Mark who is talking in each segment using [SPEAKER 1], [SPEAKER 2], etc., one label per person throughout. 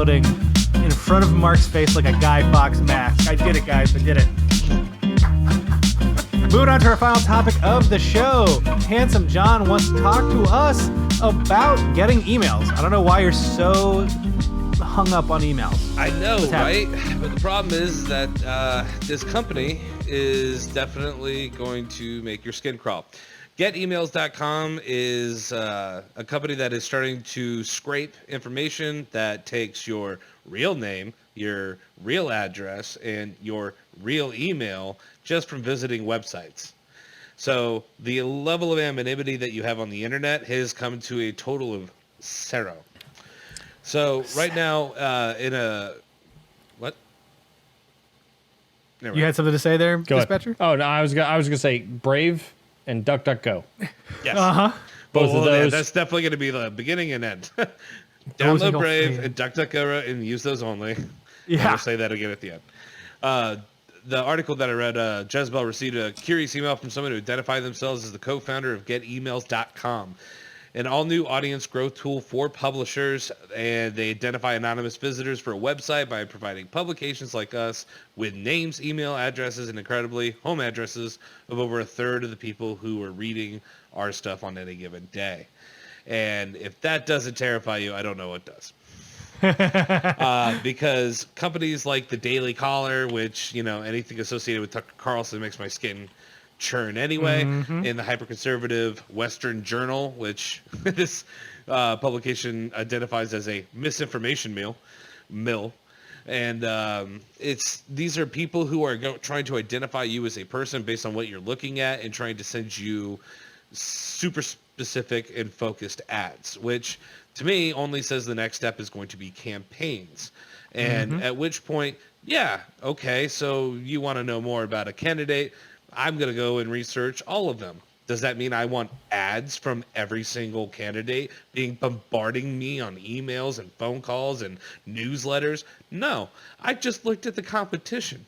[SPEAKER 1] exploding in front of Mark's face like a Guy Fawkes mask. I did it, guys. I did it. Moving on to our final topic of the show. Handsome John wants to talk to us about getting emails. I don't know why you're so hung up on emails.
[SPEAKER 2] I know, right? But the problem is that this company is definitely going to make your skin crawl. GetEmails.com is a company that is starting to scrape information that takes your real name, your real address, and your real email just from visiting websites. So the level of anonymity that you have on the internet has come to a total of 0. So right now, what?
[SPEAKER 1] You had something to say there, Dispatcher?
[SPEAKER 3] Oh no, I was gonna say Brave and DuckDuckGo.
[SPEAKER 2] Yes.
[SPEAKER 3] Both of those.
[SPEAKER 2] That's definitely going to be the beginning and end. Download Brave and DuckDuckGo and use those only.
[SPEAKER 1] Yeah.
[SPEAKER 2] I'll say that again at the end. The article that I read, Jezebel received a curious email from someone who identified themselves as the co-founder of GetEmails.com, an all-new audience growth tool for publishers, and they identify anonymous visitors for a website by providing publications like us with names, email addresses, and incredibly, home addresses of over a third of the people who are reading our stuff on any given day. And if that doesn't terrify you, I don't know what does. Because companies like the Daily Caller, which, anything associated with Tucker Carlson makes my skin churn anyway, in the hyper-conservative Western Journal, which this publication identifies as a misinformation mill. And these are people who are trying to identify you as a person based on what you're looking at and trying to send you super specific and focused ads, which to me only says the next step is going to be campaigns. And at which point, yeah, okay, so you want to know more about a candidate, I'm going to go and research all of them. Does that mean I want ads from every single candidate bombarding me on emails and phone calls and newsletters? No, I just looked at the competition.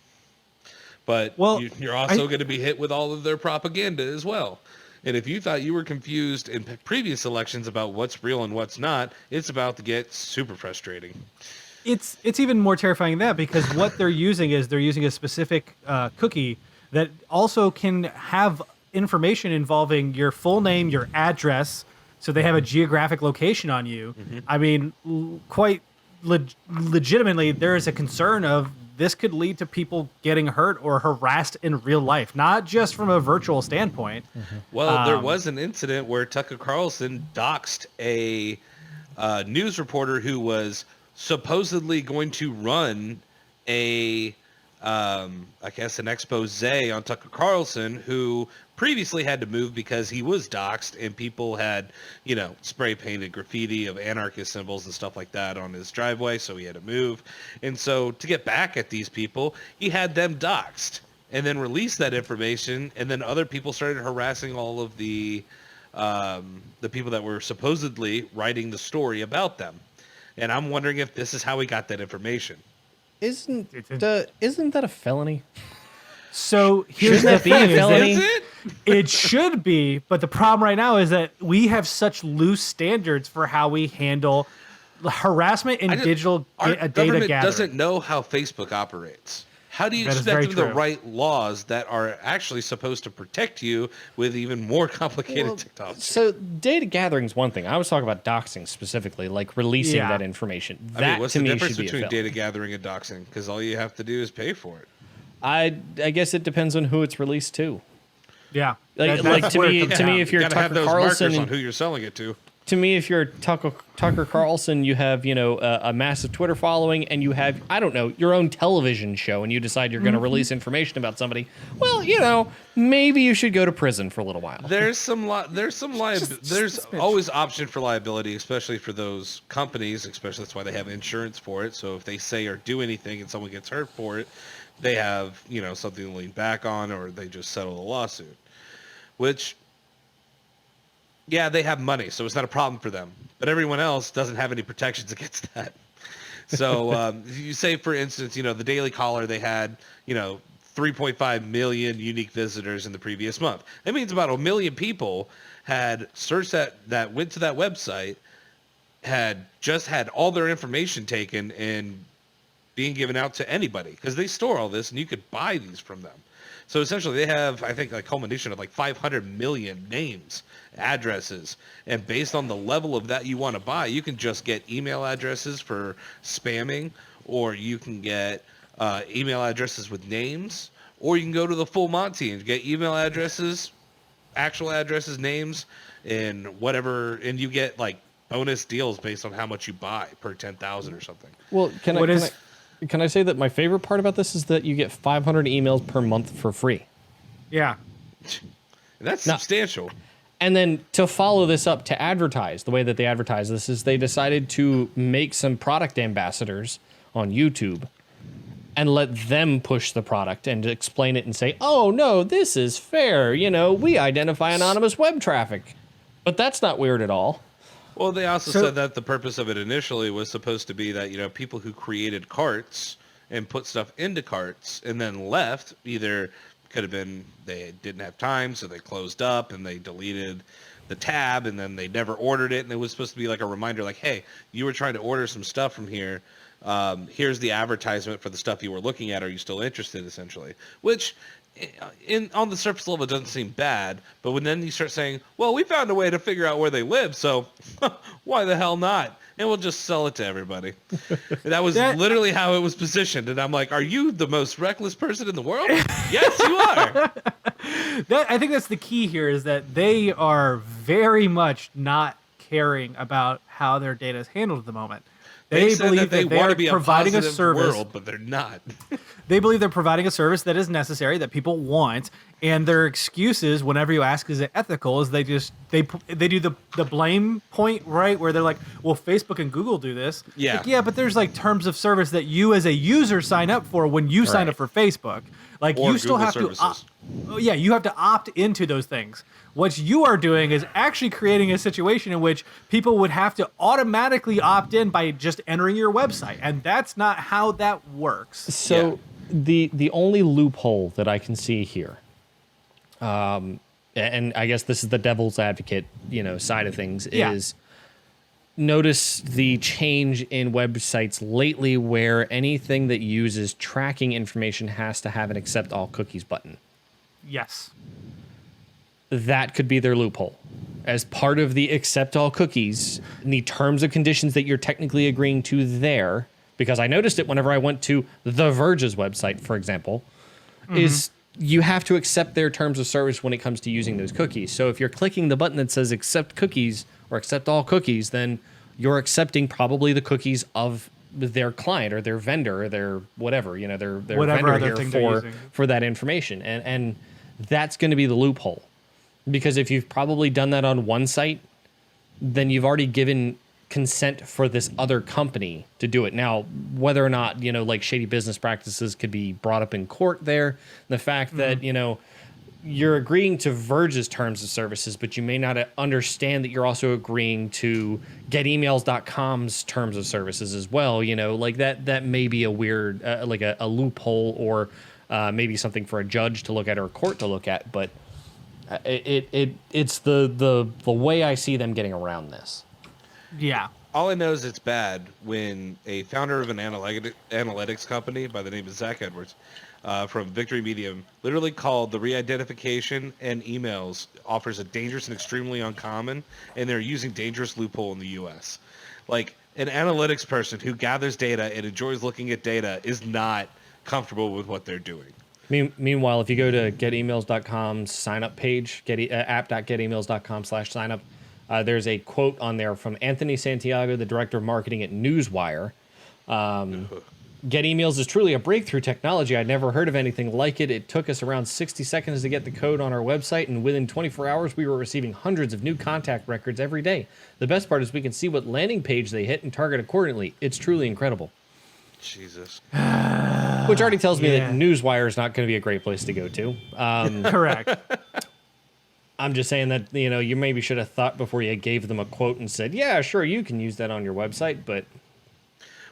[SPEAKER 2] But you're also going to be hit with all of their propaganda as well. And if you thought you were confused in previous elections about what's real and what's not, it's about to get super frustrating.
[SPEAKER 1] It's even more terrifying than that, because what they're using is they're using a specific cookie that also can have information involving your full name, your address, so they have a geographic location on you. I mean, quite legitimately, there is a concern of this could lead to people getting hurt or harassed in real life, not just from a virtual standpoint.
[SPEAKER 2] Well, there was an incident where Tucker Carlson doxed a news reporter who was supposedly going to run an expose on Tucker Carlson, who previously had to move because he was doxxed and people had, spray painted graffiti of anarchist symbols and stuff like that on his driveway. So he had to move. And so to get back at these people, he had them doxxed and then released that information. And then other people started harassing all of the people that were supposedly writing the story about them. And I'm wondering if this is how we got that information.
[SPEAKER 3] Isn't that a felony?
[SPEAKER 1] So here's the thing:
[SPEAKER 3] felony?
[SPEAKER 2] Is it?
[SPEAKER 1] It should be, but the problem right now is that we have such loose standards for how we handle harassment in digital data
[SPEAKER 2] government
[SPEAKER 1] gathering.
[SPEAKER 2] Doesn't know how Facebook operates. How do you expect them to write laws that are actually supposed to protect you with even more complicated technology?
[SPEAKER 3] So data gathering is one thing. I was talking about doxing specifically, like releasing that information. That
[SPEAKER 2] what's
[SPEAKER 3] to
[SPEAKER 2] the
[SPEAKER 3] me
[SPEAKER 2] difference
[SPEAKER 3] should be
[SPEAKER 2] between
[SPEAKER 3] a felony.
[SPEAKER 2] data gathering and doxing? Because all you have to do is pay for it.
[SPEAKER 3] I guess it depends on who it's released to.
[SPEAKER 1] Yeah,
[SPEAKER 3] Like to me, if you're
[SPEAKER 2] gotta have
[SPEAKER 3] Tucker
[SPEAKER 2] those
[SPEAKER 3] Carlson,
[SPEAKER 2] markers on who you're selling it to.
[SPEAKER 3] to me, if you're Tucker Carlson, you have a massive Twitter following, and you have your own television show, and you decide you're going to release information about somebody. Well, maybe you should go to prison for a little while.
[SPEAKER 2] There's always option for liability, especially for those companies. Especially that's why they have insurance for it. So if they say or do anything and someone gets hurt for it, they have something to lean back on, or they just settle the lawsuit. Which, yeah, they have money, so it's not a problem for them. But everyone else doesn't have any protections against that. So you say, for instance, the Daily Caller, they had 3.5 million unique visitors in the previous month. That means about 1 million people had searched that went to that website, had just had all their information taken and being given out to anybody because they store all this and you could buy these from them. So essentially they have, I think, a culmination of like 500 million names, addresses, and based on the level of that you want to buy, you can just get email addresses for spamming, or you can get email addresses with names, or you can go to the full Monty and get email addresses, actual addresses, names, and whatever, and you get like bonus deals based on how much you buy per 10,000 or something.
[SPEAKER 3] Well, can I say that my favorite part about this is that you get 500 emails per month for free.
[SPEAKER 1] Yeah.
[SPEAKER 2] And that's substantial.
[SPEAKER 3] And then to follow this up, to advertise, the way that they advertise this is they decided to make some product ambassadors on YouTube and let them push the product and explain it and say, oh, no, this is fair. You know, we identify anonymous web traffic. But that's not weird at all.
[SPEAKER 2] Well, they also said that the purpose of it initially was supposed to be that, you know, people who created carts and put stuff into carts and then left, either could have been they didn't have time, so they closed up and they deleted the tab and then they never ordered it. And it was supposed to be like a reminder like, hey, you were trying to order some stuff from here. Here's the advertisement for the stuff you were looking at. Are you still interested, essentially? Which on the surface level, it doesn't seem bad, but when then you start saying, well, we found a way to figure out where they live, so why the hell not? And we'll just sell it to everybody. And that was literally how it was positioned. And I'm like, are you the most reckless person in the world? Yes, you are.
[SPEAKER 1] I think that's the key here, is that they are very much not caring about how their data is handled at the moment.
[SPEAKER 2] They believe that they want
[SPEAKER 1] are
[SPEAKER 2] to be
[SPEAKER 1] providing
[SPEAKER 2] a
[SPEAKER 1] a
[SPEAKER 2] positive
[SPEAKER 1] service,
[SPEAKER 2] world, but they're not.
[SPEAKER 1] They believe they're providing a service that is necessary, that people want, and their excuses whenever you ask is it ethical is they do the blame point, right, where they're like, well, Facebook and Google do this.
[SPEAKER 2] Yeah.
[SPEAKER 1] Like, yeah, but there's like terms of service that you as a user sign up for when you sign up for Facebook. Like
[SPEAKER 2] or
[SPEAKER 1] you still
[SPEAKER 2] Google
[SPEAKER 1] have
[SPEAKER 2] services.
[SPEAKER 1] you have to opt into those things. What you are doing is actually creating a situation in which people would have to automatically opt in by just entering your website, and that's not how that works.
[SPEAKER 3] So the only loophole that I can see here, and I guess this is the devil's advocate, side of things, is notice the change in websites lately where anything that uses tracking information has to have an accept all cookies button.
[SPEAKER 1] Yes.
[SPEAKER 3] That could be their loophole. As part of the accept all cookies, the terms and conditions that you're technically agreeing to there, because I noticed it whenever I went to The Verge's website, for example, is you have to accept their terms of service when it comes to using those cookies. So if you're clicking the button that says accept cookies or accept all cookies, then you're accepting probably the cookies of their client or their vendor or their whatever, their
[SPEAKER 1] whatever
[SPEAKER 3] vendor here for that information. And that's going to be the loophole. Because if you've probably done that on one site, then you've already given consent for this other company to do it. Now, whether or not, like shady business practices could be brought up in court there, the fact that, you're agreeing to Verge's terms of services, but you may not understand that you're also agreeing to GetEmails.com's terms of services as well. Like that may be a weird, like a loophole or maybe something for a judge to look at or a court to look at, but it's the way I see them getting around this.
[SPEAKER 1] Yeah.
[SPEAKER 2] All I know is it's bad when a founder of an analytics company by the name of Zach Edwards from Victory Medium literally called the re-identification and emails offers a dangerous and extremely uncommon, and they're using dangerous loophole in the U.S. Like, an analytics person who gathers data and enjoys looking at data is not comfortable with what they're doing.
[SPEAKER 3] Meanwhile, if you go to GetEmails.com's sign-up page, app.getemails.com/signup, there's a quote on there from Anthony Santiago, the director of marketing at Newswire. Get Emails is truly a breakthrough technology. I'd never heard of anything like it. It took us around 60 seconds to get the code on our website, and within 24 hours, we were receiving hundreds of new contact records every day. The best part is we can see what landing page they hit and target accordingly. It's truly incredible.
[SPEAKER 2] Jesus.
[SPEAKER 3] Which already tells me that Newswire is not going to be a great place to go to.
[SPEAKER 1] Correct.
[SPEAKER 3] I'm just saying that, you maybe should have thought before you gave them a quote and said, yeah, sure, you can use that on your website, but...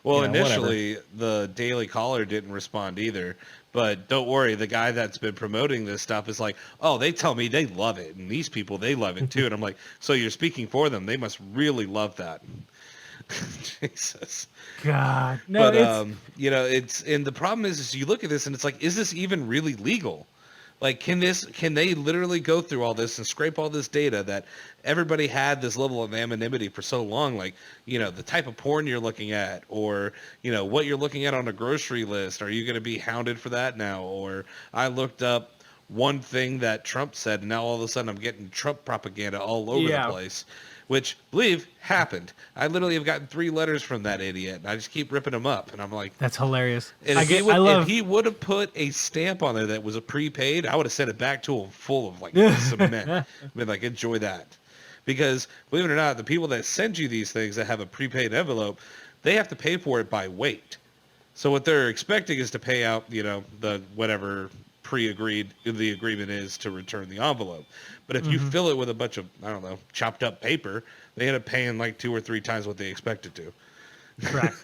[SPEAKER 2] Well, initially, the Daily Caller didn't respond either. But don't worry, the guy that's been promoting this stuff is like, oh, they tell me they love it. And these people, they love it too. And I'm like, so you're speaking for them. They must really love that. Jesus.
[SPEAKER 1] God, no,
[SPEAKER 2] But
[SPEAKER 1] it's
[SPEAKER 2] it's and the problem is you look at this and it's like, is this even really legal? Like, can they literally go through all this and scrape all this data that everybody had this level of anonymity for so long? Like, the type of porn you're looking at, or, what you're looking at on a grocery list. Are you going to be hounded for that now? Or I looked up one thing that Trump said, and now all of a sudden I'm getting Trump propaganda all over the place, which, believe, happened. I literally have gotten 3 letters from that idiot, and I just keep ripping them up. And I'm like,
[SPEAKER 1] that's hilarious.
[SPEAKER 2] and if he would have put a stamp on there that was a prepaid, I would have sent it back to him full of like cement. Been like, enjoy that. Because believe it or not, the people that send you these things that have a prepaid envelope, they have to pay for it by weight. So what they're expecting is to pay out, the whatever the agreement is to return the envelope. But if you fill it with a bunch of, I don't know, chopped up paper, they end up paying like 2 or 3 times what they expected to.
[SPEAKER 1] Correct.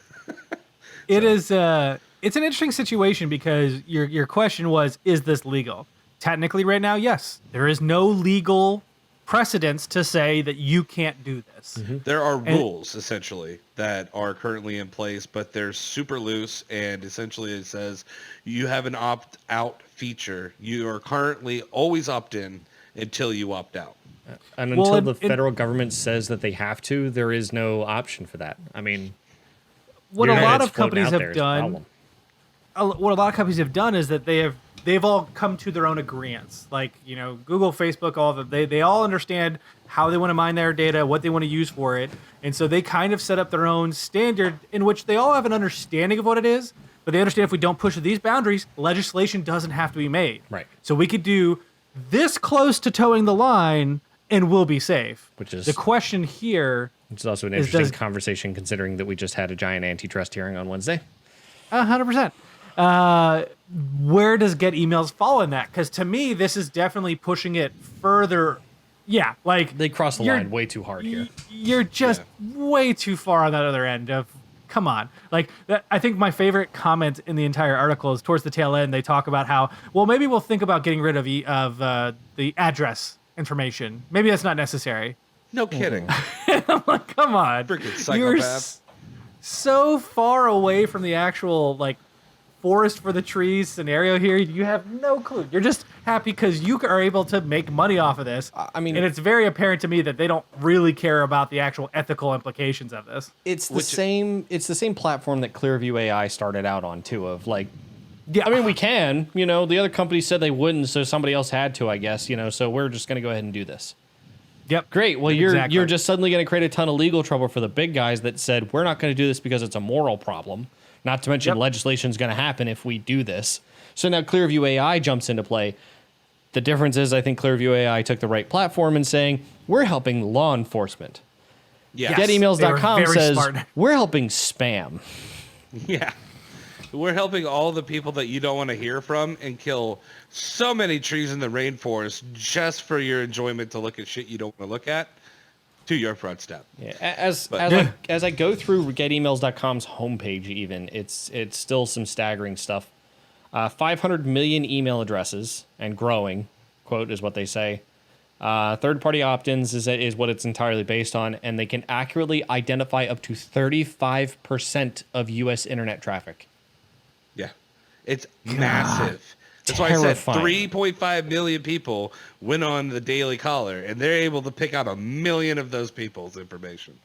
[SPEAKER 1] It's an interesting situation because your question was, is this legal? Technically right now, yes. There is no legal precedence to say that you can't do this.
[SPEAKER 2] There are rules essentially that are currently in place, but they're super loose, and essentially it says you have an opt-out feature. You are currently always opt-in until you opt out.
[SPEAKER 3] And until the federal government says that they have to, there is no option for that. I mean,
[SPEAKER 1] what a lot of companies have done is that they've all come to their own agreements. Like, Google, Facebook, all of them, they all understand how they want to mine their data, what they want to use for it. And so they kind of set up their own standard in which they all have an understanding of what it is, but they understand if we don't push these boundaries, legislation doesn't have to be made.
[SPEAKER 3] Right.
[SPEAKER 1] So we could do this close to towing the line and we'll be safe.
[SPEAKER 3] Which is
[SPEAKER 1] the question here.
[SPEAKER 3] Which is also an interesting conversation, considering that we just had a giant antitrust hearing on Wednesday.
[SPEAKER 1] 100%. Where does Get Emails fall in that? Because to me, this is definitely pushing it further. Yeah, like
[SPEAKER 3] they cross the line way too hard here.
[SPEAKER 1] You're just way too far on that other end of. Come on. Like, I think my favorite comment in the entire article is towards the tail end. They talk about how, well, maybe we'll think about getting rid of the address information. Maybe that's not necessary.
[SPEAKER 2] No kidding.
[SPEAKER 1] I'm like, come on.
[SPEAKER 2] Freaking psychopath.
[SPEAKER 1] You're so far away from the actual, like, forest for the trees scenario here. You have no clue. You're just happy because you are able to make money off of this.
[SPEAKER 3] I mean,
[SPEAKER 1] and it's very apparent to me that they don't really care about the actual ethical implications of this.
[SPEAKER 3] It's the same platform that Clearview AI started out on too, of like,
[SPEAKER 1] yeah,
[SPEAKER 3] I mean, we can, the other company said they wouldn't, so somebody else had to, I guess, so we're just going to go ahead and do this.
[SPEAKER 1] Yep.
[SPEAKER 3] Great. Well, you're just suddenly going to create a ton of legal trouble for the big guys that said, we're not going to do this because it's a moral problem. Not to mention legislation is going to happen if we do this. So now Clearview AI jumps into play. The difference is I think Clearview AI took the right platform in saying, we're helping law enforcement.
[SPEAKER 2] Yeah.
[SPEAKER 3] GetEmails.com says, we're helping spam.
[SPEAKER 2] Yeah. We're helping all the people that you don't want to hear from and kill so many trees in the rainforest just for your enjoyment to look at shit you don't want to look at. To your front step.
[SPEAKER 3] Yeah, as I go through GetEmails.com's homepage, even it's still some staggering stuff. 500 million email addresses and growing, quote is what they say. Third-party opt-ins is what it's entirely based on, and they can accurately identify up to 35% of U.S. internet traffic.
[SPEAKER 2] Yeah, it's massive. That's why I said 3.5 million people went on the Daily Caller, and they're able to pick out 1 million of those people's information.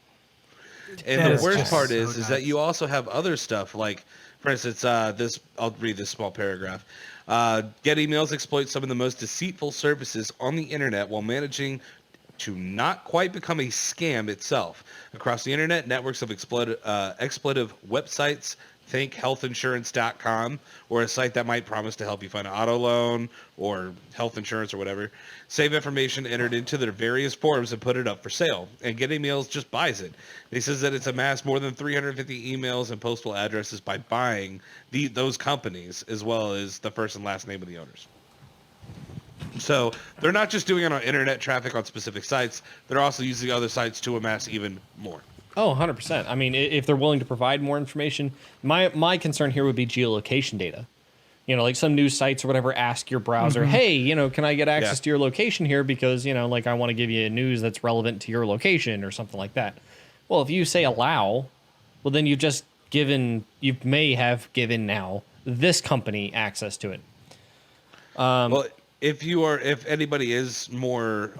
[SPEAKER 2] And the worst part is that you also have other stuff, like, for instance, I'll read this small paragraph. Get Emails exploits some of the most deceitful services on the internet while managing to not quite become a scam itself. Across the internet, networks of exploitive websites, think healthinsurance.com, or a site that might promise to help you find an auto loan or health insurance or whatever, save information entered into their various forms and put it up for sale. And Get Emails just buys it. He says that it's amassed more than 350 emails and postal addresses by buying those companies, as well as the first and last name of the owners. So they're not just doing it on internet traffic on specific sites, they're also using other sites to amass even more.
[SPEAKER 3] Oh, 100%. I mean, if they're willing to provide more information, my concern here would be geolocation data. Like some news sites or whatever ask your browser, hey, can I get access to your location here because, I want to give you news that's relevant to your location or something like that. Well, if you say allow, well, then you may have given now this company access to it.
[SPEAKER 2] Well, if anybody is more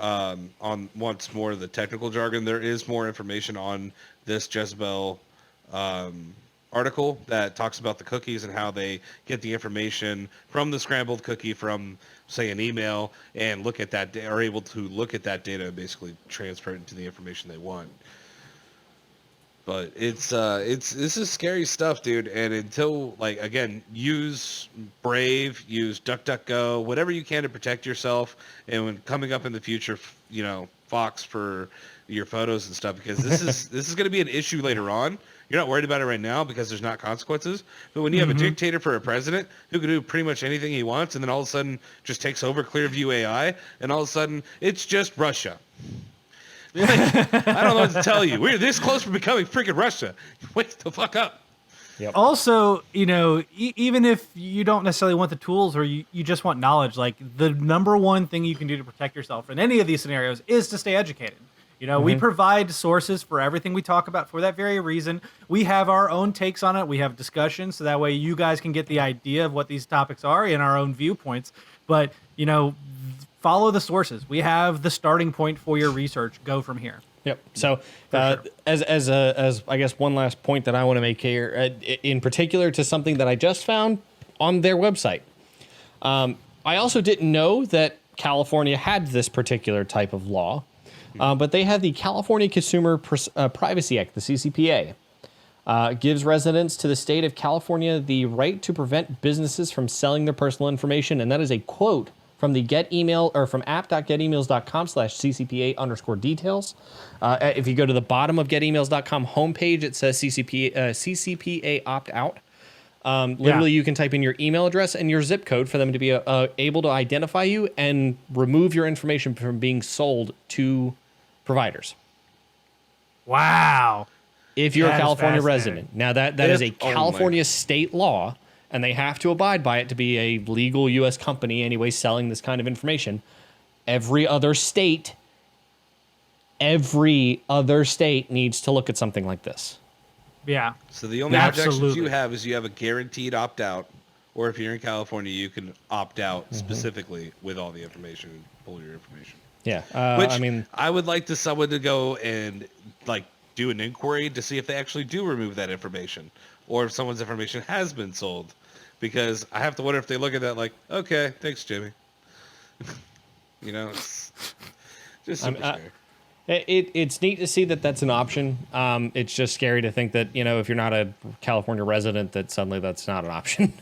[SPEAKER 2] wants more of the technical jargon, there is more information on this Jezebel article that talks about the cookies and how they get the information from the scrambled cookie from, say, an email, and look at that, are able to look at that data and basically transfer it into the information they want. But this is scary stuff, dude. And until, like, again, use Brave, use DuckDuckGo, whatever you can to protect yourself. And when coming up in the future, Fox for your photos and stuff, because this is going to be an issue later on. You're not worried about it right now because there's not consequences. But when you have a dictator for a president who can do pretty much anything he wants, and then all of a sudden just takes over Clearview AI, and all of a sudden it's just Russia. Like, I don't know what to tell you. We're this close from becoming freaking Russia. Wake the fuck up.
[SPEAKER 3] Yep.
[SPEAKER 1] Also, even if you don't necessarily want the tools or you just want knowledge, like the number one thing you can do to protect yourself in any of these scenarios is to stay educated. We provide sources for everything we talk about for that very reason. We have our own takes on it. We have discussions, so that way you guys can get the idea of what these topics are in our own viewpoints. But, follow the sources. We have the starting point for your research. Go from here.
[SPEAKER 3] Yep. So, as I guess one last point that I want to make here, in particular to something that I just found on their website. I also didn't know that California had this particular type of law, but they have the California Consumer Privacy Act, the CCPA. Gives residents to the state of California the right to prevent businesses from selling their personal information, and that is a quote from the from app.getemails.com/CCPA_details. If you go to the bottom of getemails.com homepage, it says CCPA opt-out. Literally, you can type in your email address and your zip code for them to be able to identify you and remove your information from being sold to providers.
[SPEAKER 1] Wow.
[SPEAKER 3] If you're a California
[SPEAKER 1] fascinating.
[SPEAKER 3] resident. Now, that is a California state law, and they have to abide by it to be a legal U.S. company anyway selling this kind of information. Every other state needs to look at something like this.
[SPEAKER 1] Yeah.
[SPEAKER 2] So the only objections you have is you have a guaranteed opt-out, or if you're in California, you can opt out specifically with all the information and pull your information.
[SPEAKER 3] Yeah.
[SPEAKER 2] I would like someone to go and do an inquiry to see if they actually do remove that information, or if someone's information has been sold, because I have to wonder if they look at that like, okay, thanks, Jimmy. It's just super scary.
[SPEAKER 3] It's neat to see that that's an option. It's just scary to think that, if you're not a California resident, that suddenly that's not an option.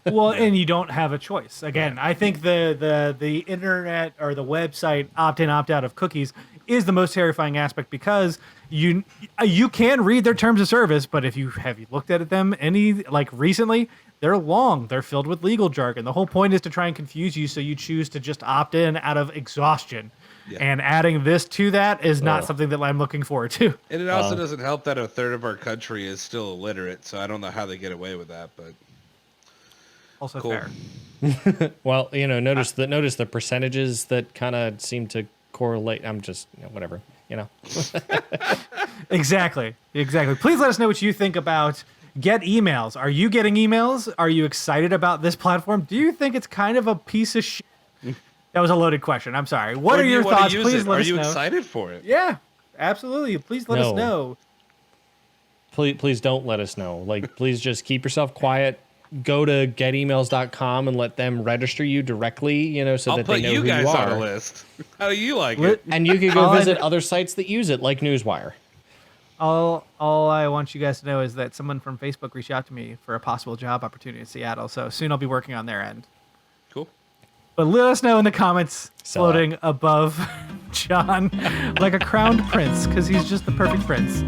[SPEAKER 1] Well, and you don't have a choice. Again, I think the internet or the website opt-in, opt-out of cookies is the most terrifying aspect, because you can read their terms of service, but if you looked at them recently, they're long. They're filled with legal jargon. The whole point is to try and confuse you, so you choose to just opt in out of exhaustion. Yeah. And adding this to that is not something that I'm looking forward to.
[SPEAKER 2] And it also doesn't help that a third of our country is still illiterate, so I don't know how they get away with that, but
[SPEAKER 1] also
[SPEAKER 2] cool.
[SPEAKER 1] Fair.
[SPEAKER 3] Well, notice the percentages that kind of seem to correlate. I'm just whatever.
[SPEAKER 1] Exactly. Please let us know what you think about Get Emails. Are you getting emails? Are you excited about this platform? Do you think it's kind of a piece of shit? That was a loaded question. I'm sorry. What are your thoughts? Please let us know.
[SPEAKER 2] Are you excited for it?
[SPEAKER 1] Yeah, absolutely. Please let us know.
[SPEAKER 3] Please don't let us know. Please just keep yourself quiet. Go to getemails.com and let them register you directly, so that they know who you are.
[SPEAKER 2] I'll put you guys on a list. How do you like it?
[SPEAKER 3] And you can go visit other sites that use it, like Newswire.
[SPEAKER 1] All I want you guys to know is that someone from Facebook reached out to me for a possible job opportunity in Seattle, so soon I'll be working on their end.
[SPEAKER 2] Cool.
[SPEAKER 1] But let us know in the comments floating above John like a crowned prince, because he's just the perfect prince.